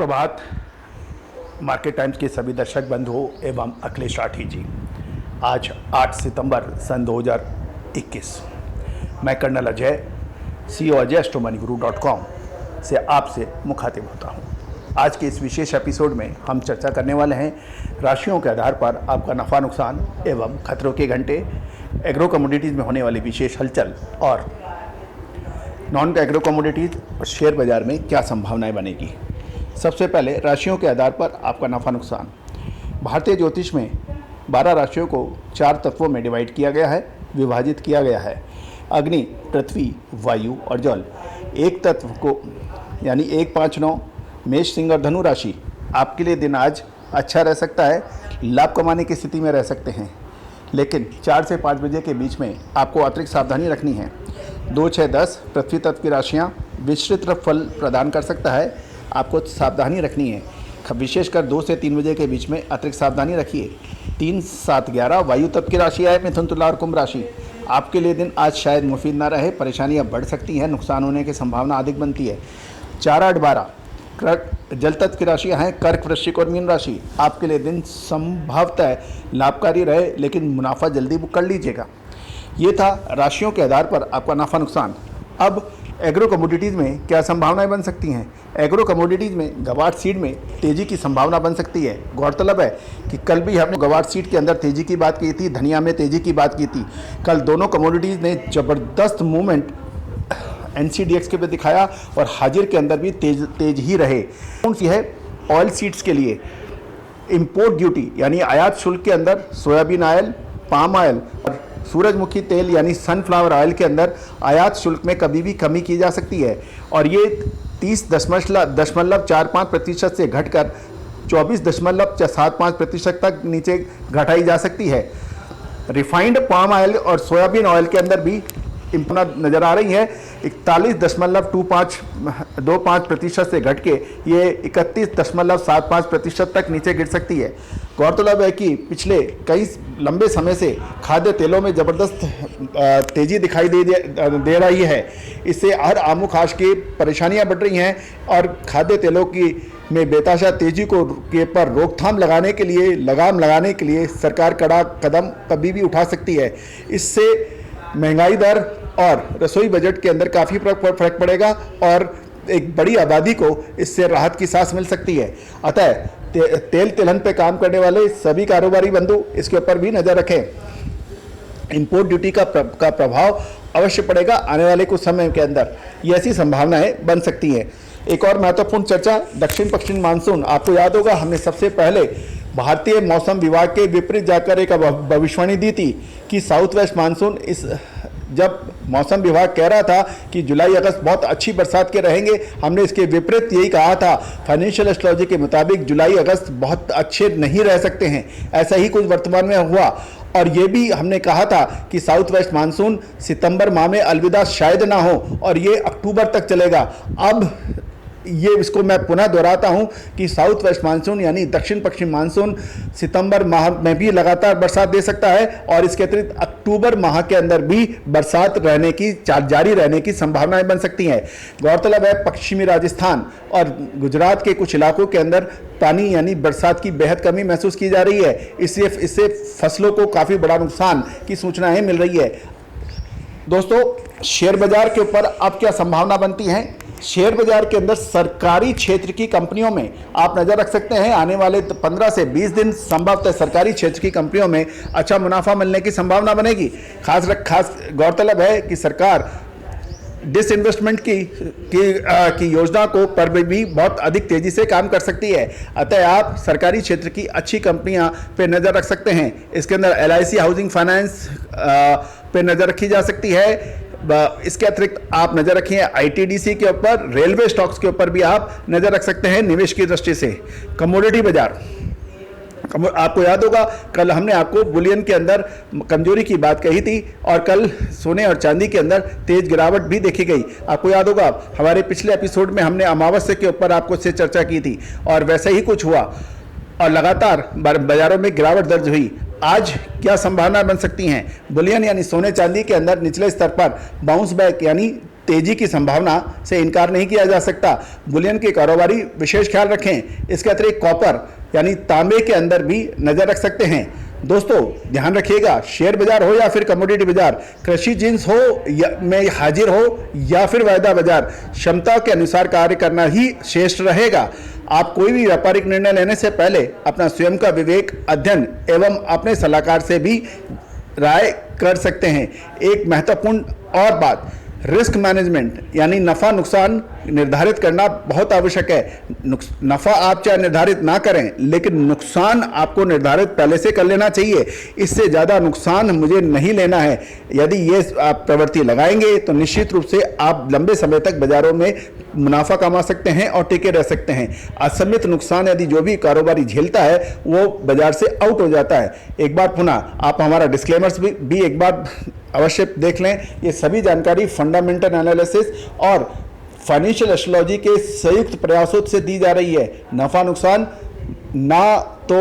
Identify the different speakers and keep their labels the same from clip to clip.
Speaker 1: सुप्रभात। Market times के सभी दर्शक बंधुओं एवं अखिलेश राठी जी, आज 8 सितंबर सन 2021 मैं कर्नल अजय CEO ajayastromoniguru.com से आपसे मुखातिब होता हूं। आज के इस विशेष एपिसोड में हम चर्चा करने वाले हैं राशियों के आधार पर आपका नफ़ा नुकसान एवं खतरों के घंटे, एग्रो कमोडिटीज़ में होने वाली विशेष हलचल और नॉन एग्रो कमोडिटीज़ और शेयर बाज़ार में क्या संभावनाएं बनेगी। सबसे पहले राशियों के आधार पर आपका नफ़ा नुकसान। भारतीय ज्योतिष में 12 राशियों को 4 तत्वों में डिवाइड किया गया है, विभाजित किया गया है। अग्नि, पृथ्वी, वायु और जल। एक तत्व को यानी 1, 5, 9 मेष, सिंह और धनु राशि। आपके लिए दिन आज अच्छा रह सकता है, लाभ कमाने की स्थिति में रह सकते हैं, लेकिन 4 से 5 बजे के बीच में आपको अतिरिक्त सावधानी रखनी है। 2, 6, 10 पृथ्वी तत्व की राशियाँ विस्तृत फल प्रदान कर सकता है, आपको सावधानी रखनी है। विशेषकर 2 से 3 बजे के बीच में अतिरिक्त सावधानी रखिए। 3, 7, 11 वायु तत्व की राशि है, मिथुन, तुला और कुंभ राशि। आपके लिए दिन आज शायद मुफीद ना रहे, परेशानियां बढ़ सकती हैं, नुकसान होने की संभावना अधिक बनती है। 4, 8, 12 जल तत्व की राशियाँ हैं, कर्क, वृश्चिक और मीन राशि। आपके लिए दिन संभवतः लाभकारी रहे, लेकिन मुनाफा जल्दी बुक कर लीजिएगा। ये था राशियों के आधार पर आपका नफ़ा नुकसान। अब एग्रो कमोडिटीज़ में क्या संभावनाएं बन सकती हैं। एग्रो कमोडिटीज़ में गवार सीड में तेज़ी की संभावना बन सकती है। गौरतलब है कि कल भी हमने गवार सीड के अंदर तेज़ी की बात की थी, धनिया में तेज़ी की बात की थी। कल दोनों कमोडिटीज़ ने ज़बरदस्त मूवमेंट NCDX के पे दिखाया और हाजिर के अंदर भी तेज ही रहे। कौन सी है? ऑयल सीड्स के लिए इंपोर्ट ड्यूटी यानी आयात शुल्क के अंदर सोयाबीन ऑयल, पाम ऑयल और सूरजमुखी तेल यानी सनफ्लावर ऑयल के अंदर आयात शुल्क में कभी भी कमी की जा सकती है और ये 30.45% से घटकर 24.75% तक नीचे घटाई जा सकती है। रिफाइंड पाम ऑयल और सोयाबीन ऑयल के अंदर भी इम्प्रूवमेंट नज़र आ रही है। 41.25% से घट के ये 31.75% तक नीचे गिर सकती है। गौरतलब है कि पिछले कई लंबे समय से खाद्य तेलों में ज़बरदस्त तेज़ी दिखाई दे रही है। इससे हर आमूखाश की परेशानियां बढ़ रही हैं और खाद्य तेलों की में बेताशा तेज़ी के पर रोकथाम लगाने के लिए, लगाम लगाने के लिए सरकार कड़ा कदम कभी भी उठा सकती है। इससे महंगाई दर और रसोई बजट के अंदर काफ़ी फर्क पड़ेगा और एक बड़ी आबादी को इससे राहत की सांस मिल सकती है। अतः तेल तिलहन पे काम करने वाले सभी कारोबारी बंधु इसके ऊपर भी नज़र रखें। इंपोर्ट ड्यूटी का प्रभाव अवश्य पड़ेगा आने वाले कुछ समय के अंदर, ये ऐसी संभावनाएं बन सकती हैं। एक और महत्वपूर्ण चर्चा, दक्षिण पश्चिम मानसून। आपको याद होगा हमने सबसे पहले भारतीय मौसम विभाग के विपरीत जाकर एक भविष्यवाणी दी थी कि साउथ वेस्ट मानसून जब मौसम विभाग कह रहा था कि जुलाई अगस्त बहुत अच्छी बरसात के रहेंगे, हमने इसके विपरीत यही कहा था। फाइनेंशियल एस्ट्रोलॉजी के मुताबिक जुलाई अगस्त बहुत अच्छे नहीं रह सकते हैं। ऐसा ही कुछ वर्तमान में हुआ और ये भी हमने कहा था कि साउथ वेस्ट मानसून सितंबर माह में अलविदा शायद ना हो और ये अक्टूबर तक चलेगा। अब ये इसको मैं पुनः दोहराता हूँ कि साउथ वेस्ट मानसून यानी दक्षिण पश्चिम मानसून सितंबर माह में भी लगातार बरसात दे सकता है और इसके अतिरिक्त अक्टूबर माह के अंदर भी बरसात जारी रहने की संभावनाएं बन सकती हैं। गौरतलब है पश्चिमी राजस्थान और गुजरात के कुछ इलाकों के अंदर पानी यानी बरसात की बेहद कमी महसूस की जा रही है। इससे फसलों को काफ़ी बड़ा नुकसान की सूचनाएँ मिल रही है। दोस्तों, शेयर बाजार के ऊपर अब क्या संभावना बनती है। शेयर बाजार के अंदर सरकारी क्षेत्र की कंपनियों में आप नज़र रख सकते हैं। आने वाले 15 से 20 दिन संभवतः सरकारी क्षेत्र की कंपनियों में अच्छा मुनाफा मिलने की संभावना बनेगी। खास गौरतलब है कि सरकार डिसइन्वेस्टमेंट की योजना को पर भी बहुत अधिक तेज़ी से काम कर सकती है। अतः आप सरकारी क्षेत्र की अच्छी कंपनियां पे नज़र रख सकते हैं। इसके अंदर LIC हाउसिंग फाइनेंस पे नज़र रखी जा सकती है। इसके अतिरिक्त आप नज़र रखिए ITDC के ऊपर, रेलवे स्टॉक्स के ऊपर भी आप नज़र रख सकते हैं निवेश की दृष्टि से। कमोडिटी बाजार, आपको याद होगा कल हमने आपको बुलियन के अंदर कमजोरी की बात कही थी और कल सोने और चांदी के अंदर तेज गिरावट भी देखी गई। आपको याद होगा हमारे पिछले एपिसोड में हमने अमावस्या के ऊपर आपको से चर्चा की थी और वैसे ही कुछ हुआ और लगातार बाजारों में गिरावट दर्ज हुई। आज क्या संभावना बन सकती हैं। बुलियन यानी सोने चांदी के अंदर निचले स्तर पर बाउंस बैक यानी तेजी की संभावना से इनकार नहीं किया जा सकता। बुलियन के कारोबारी विशेष ख्याल रखें। इसके अतिरिक्त कॉपर यानी तांबे के अंदर भी नजर रख सकते हैं। दोस्तों ध्यान रखिएगा, शेयर बाजार हो या फिर कमोडिटी बाजार, कृषि जिन्स हो या में हाजिर हो या फिर वायदा बाजार, क्षमता के अनुसार कार्य करना ही श्रेष्ठ रहेगा। आप कोई भी व्यापारिक निर्णय लेने से पहले अपना स्वयं का विवेक, अध्ययन एवं अपने सलाहकार से भी राय कर सकते हैं। एक महत्वपूर्ण और बात, रिस्क मैनेजमेंट यानी नफ़ा नुकसान निर्धारित करना बहुत आवश्यक है। नफ़ा आप चाहे निर्धारित ना करें, लेकिन नुकसान आपको निर्धारित पहले से कर लेना चाहिए। इससे ज़्यादा नुकसान मुझे नहीं लेना है। यदि ये आप प्रवृत्ति लगाएंगे तो निश्चित रूप से आप लंबे समय तक बाज़ारों में मुनाफा कमा सकते हैं और टिके रह सकते हैं। असमित नुकसान यदि जो भी कारोबारी झेलता है वो बाजार से आउट हो जाता है। एक बार पुनः आप हमारा डिस्क्लेमर्स भी एक बार अवश्य देख लें। ये सभी जानकारी फंडामेंटल एनालिसिस और फाइनेंशियल एस्ट्रोलॉजी के संयुक्त प्रयासों से दी जा रही है। नफ़ा नुकसान ना तो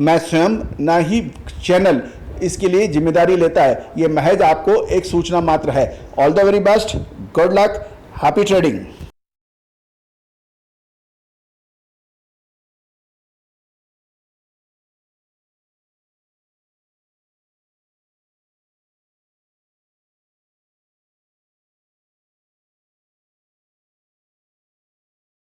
Speaker 1: मैं स्वयं ना ही चैनल इसके लिए जिम्मेदारी लेता है। ये महज आपको एक सूचना मात्र है। All the very best, good luck, happy trading.